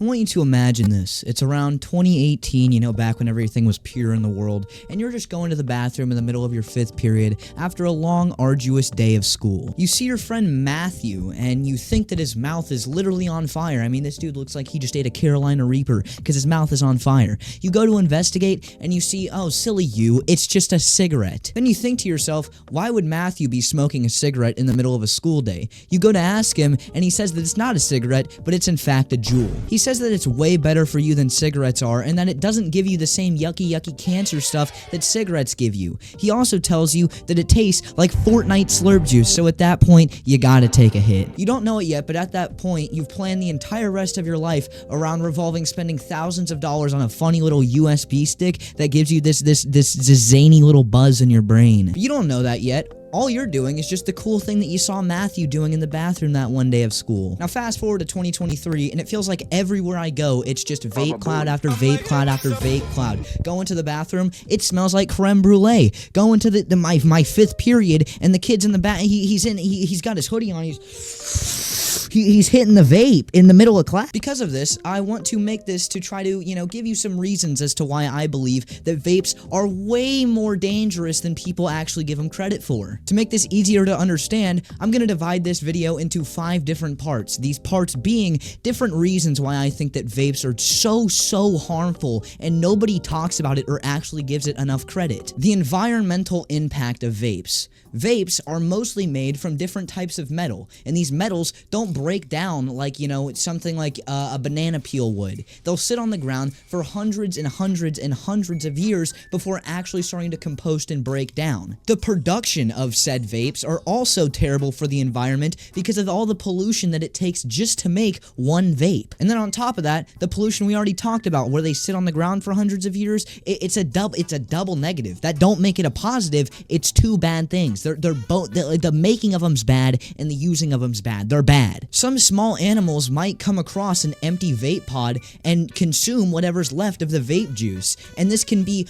I want you to imagine this. It's around 2018, back when everything was pure in the world, and you're just going to the bathroom in the middle of your 5th period after a long, arduous day of school. You see your friend Matthew, and you think that his mouth is literally on fire. I mean, this dude looks like he just ate a Carolina Reaper, because his mouth is on fire. You go to investigate, and you see, oh, silly you, it's just a cigarette. Then you think to yourself, why would Matthew be smoking a cigarette in the middle of a school day? You go to ask him, and he says that it's not a cigarette, but it's in fact a Juul. He says that it's way better for you than cigarettes are, and that it doesn't give you the same yucky cancer stuff that cigarettes give you. He also tells you that it tastes like Fortnite slurp juice, so at that point, you gotta take a hit. You don't know it yet, but at that point, you've planned the entire rest of your life around revolving spending thousands of dollars on a funny little USB stick that gives you this zany little buzz in your brain. But you don't know that yet. All you're doing is just the cool thing that you saw Matthew doing in the bathroom that one day of school. Now fast forward to 2023, and it feels like everywhere I go, it's just vape cloud after vape cloud after vape cloud. Go into the bathroom, it smells like creme brulee. Go into my 5th period, and the kid's in the bath. He's got his hoodie on. He's hitting the vape in the middle of class. Because of this, I want to make this to try to, give you some reasons as to why I believe that vapes are way more dangerous than people actually give them credit for. To make this easier to understand, I'm going to divide this video into 5 different parts. These parts being different reasons why I think that vapes are so harmful and nobody talks about it or actually gives it enough credit. The environmental impact of vapes. Vapes are mostly made from different types of metal, and these metals don't break down like, something like a banana peel would. They'll sit on the ground for hundreds and hundreds and hundreds of years before actually starting to compost and break down. The production of said vapes are also terrible for the environment because of all the pollution that it takes just to make one vape. And then on top of that, the pollution we already talked about, where they sit on the ground for hundreds of years, it's a double negative. That don't make it a positive, it's 2 bad things. They're both, the making of them's bad and the using of them's bad. They're bad. Some small animals might come across an empty vape pod and consume whatever's left of the vape juice, and this can be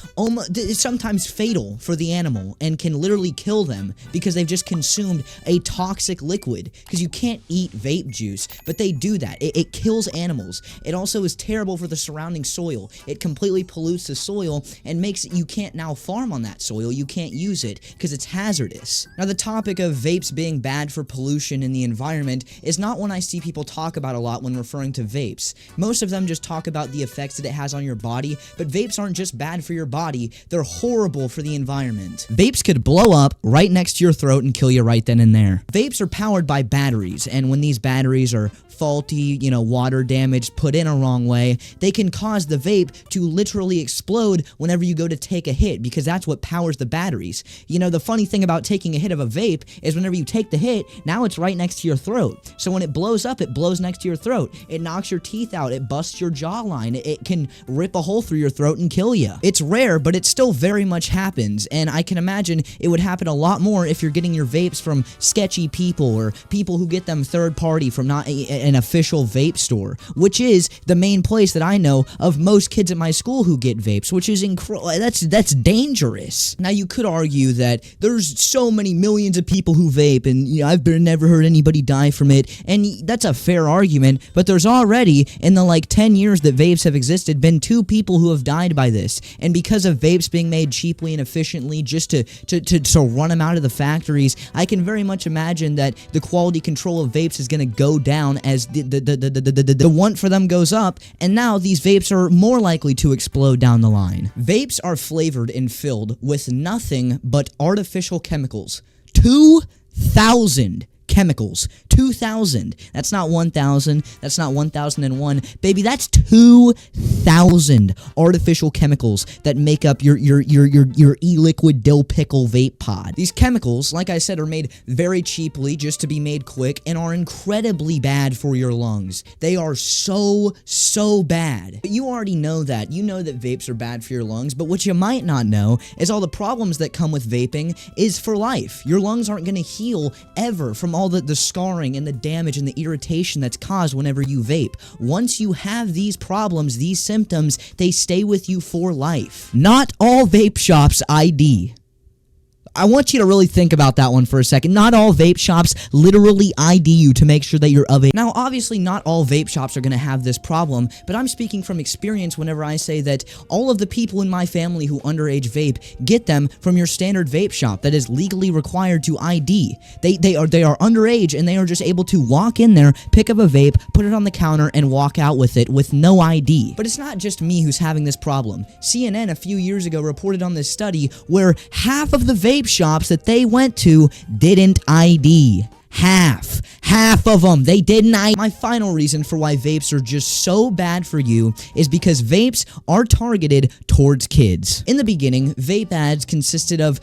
sometimes fatal for the animal and can literally kill them because they've just consumed a toxic liquid, because you can't eat vape juice, but they do that. It kills animals. It also is terrible for the surrounding soil. It completely pollutes the soil and makes it, you can't now farm on that soil. You can't use it because it's hazardous. Now, the topic of vapes being bad for pollution in the environment is not one I see people talk about a lot when referring to vapes. Most of them just talk about the effects that it has on your body, but vapes aren't just bad for your body, they're horrible for the environment. Vapes could blow up right next to your throat and kill you right then and there. Vapes are powered by batteries, and when these batteries are faulty, water damaged, put in a wrong way, they can cause the vape to literally explode whenever you go to take a hit, because that's what powers the batteries. The funny thing about taking a hit of a vape is whenever you take the hit, now it's right next to your throat. So when it blows up, it blows next to your throat. It knocks your teeth out. It busts your jawline. It can rip a hole through your throat and kill you. It's rare, but it still very much happens, and I can imagine it would happen a lot more if you're getting your vapes from sketchy people or people who get them third party from not an official vape store, which is the main place that I know of most kids at my school who get vapes, which is that's dangerous. Now, you could argue that there's so many millions of people who vape, and I've never heard anybody die from it, and that's a fair argument, but there's already, in the 10 years that vapes have existed, been 2 people who have died by this, and because of vapes being made cheaply and efficiently just to run them out of the factories, I can very much imagine that the quality control of vapes is going to go down as the want for them goes up, and now these vapes are more likely to explode down the line. Vapes are flavored and filled with nothing but artificial chemicals. 2,000 chemicals. 2,000. That's not 1,000. That's not 1,001. Baby, that's 2,000 artificial chemicals that make up your e-liquid dill pickle vape pod. These chemicals, like I said, are made very cheaply just to be made quick and are incredibly bad for your lungs. They are so bad. But you already know that. You know that vapes are bad for your lungs, but what you might not know is all the problems that come with vaping is for life. Your lungs aren't going to heal ever from all the scarring and the damage and the irritation that's caused whenever you vape. Once you have these problems, these symptoms, they stay with you for life. Not all vape shops ID. I want you to really think about that one for a second. Not all vape shops literally ID you to make sure that you're of age. Now, obviously, not all vape shops are going to have this problem, but I'm speaking from experience whenever I say that all of the people in my family who underage vape get them from your standard vape shop that is legally required to ID. They are underage, and they are just able to walk in there, pick up a vape, put it on the counter, and walk out with it with no ID. But it's not just me who's having this problem. CNN a few years ago reported on this study where half of the vape shops that they went to didn't ID. Half of them, they didn't. My final reason for why vapes are just so bad for you is because vapes are targeted towards kids. In the beginning, vape ads consisted of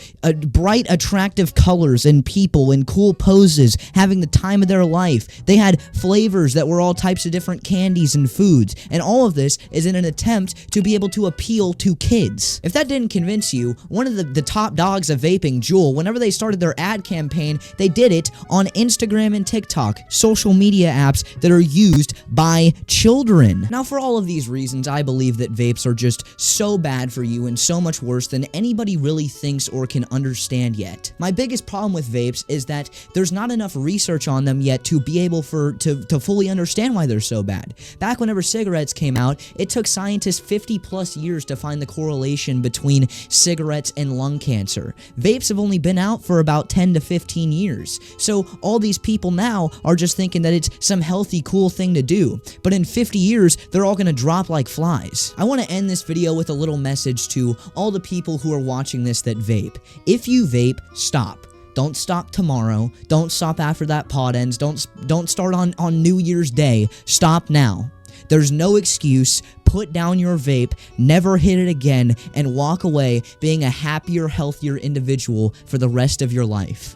bright, attractive colors and people in cool poses having the time of their life. They had flavors that were all types of different candies and foods, and all of this is in an attempt to be able to appeal to kids. If that didn't convince you, one of the top dogs of vaping, Juul, whenever they started their ad campaign, they did it on Instagram and TikTok, social media apps that are used by children. Now, for all of these reasons, I believe that vapes are just so bad for you and so much worse than anybody really thinks or can understand yet. My biggest problem with vapes is that there's not enough research on them yet to be able to fully understand why they're so bad. Back whenever cigarettes came out, it took scientists 50+ years to find the correlation between cigarettes and lung cancer. Vapes have only been out for about 10 to 15 years. So all these people now are just thinking that it's some healthy, cool thing to do. But in 50 years, they're all gonna drop like flies. I want to end this video with a little message to all the people who are watching this that vape. If you vape, stop. Don't stop tomorrow. Don't stop after that pod ends. Don't start on New Year's Day. Stop now. There's no excuse. Put down your vape, never hit it again, and walk away being a happier, healthier individual for the rest of your life.